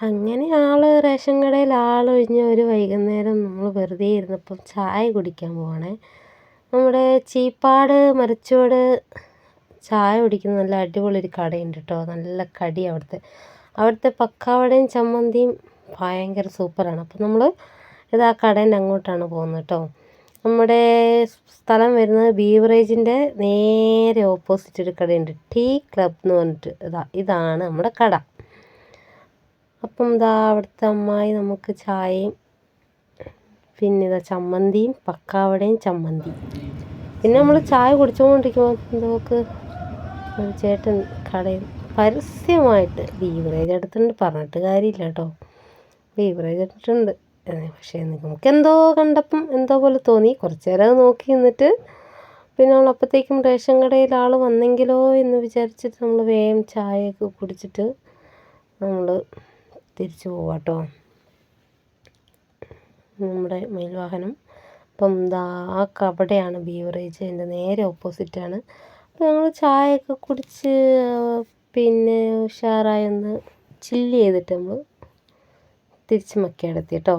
അങ്ങനെ റേഷൻ കടയിൽ ആളൊഴിഞ്ഞ ഒരു വൈകുന്നേരം നമ്മൾ വെറുതെ ഇരുന്നപ്പം ചായ കുടിക്കാൻ പോവാണേ. നമ്മുടെ ചീപ്പാട് മരച്ചുവട് ചായ കുടിക്കുന്ന നല്ല അടിപൊളി ഒരു കടയുണ്ട് കേട്ടോ. നല്ല കടി അവിടുത്തെ പക്കാവടയും ചമ്മന്തിയും ഭയങ്കര സൂപ്പറാണ്. അപ്പം നമ്മൾ ആ കടേൻ്റെ അങ്ങോട്ടാണ് പോകുന്നത് കേട്ടോ. നമ്മുടെ സ്ഥലം വരുന്നത് ബീവറേജിൻ്റെ നേരെ ഓപ്പോസിറ്റ് ഒരു കടയുണ്ട്, ടീ ക്ലബ് എന്ന് പറഞ്ഞിട്ട്. ഇതാണ് നമ്മുടെ കട. അപ്പം അവിടുത്തെ അമ്മായി നമുക്ക് ചായയും പിന്നെ ചമ്മന്തിയും പക്കാവടയും ചമ്മന്തി. പിന്നെ നമ്മൾ ചായ കുടിച്ചുകൊണ്ടിരിക്കുമ്പോൾ നമുക്ക് ഒരു ചേട്ടൻ കടയിൽ പരസ്യമായിട്ട് ബീവറേജ് എടുത്തിട്ടുണ്ട്. പറഞ്ഞിട്ട് കാര്യമില്ല കേട്ടോ, ബീവറേജ് എടുത്തിട്ടുണ്ട്. പക്ഷേ നമുക്കെന്തോ കണ്ടപ്പം എന്തോ പോലെ തോന്നി. കുറച്ച് നേരം നോക്കി നിന്നിട്ട് പിന്നെ നമ്മൾ അപ്പോഴത്തേക്കും റേഷൻ കടയിൽ ആൾ വന്നെങ്കിലോ എന്ന് വിചാരിച്ചിട്ട് നമ്മൾ വേഗം ചായയൊക്കെ കുടിച്ചിട്ട് നമ്മൾ തിരിച്ചു പോവാം കേട്ടോ, നമ്മുടെ മയിൽവാഹനം. അപ്പം ആ കടയാണ് ബീവറേജ്, അതിൻ്റെ നേരെ ഓപ്പോസിറ്റാണ്. അപ്പോൾ ഞങ്ങൾ ചായയൊക്കെ കുടിച്ച് പിന്നെ ഉഷാറായി ഒന്ന് ചില്ല് ചെയ്തിട്ട് നമ്മൾ തിരിച്ച് മക്കയാടെത്തി കേട്ടോ.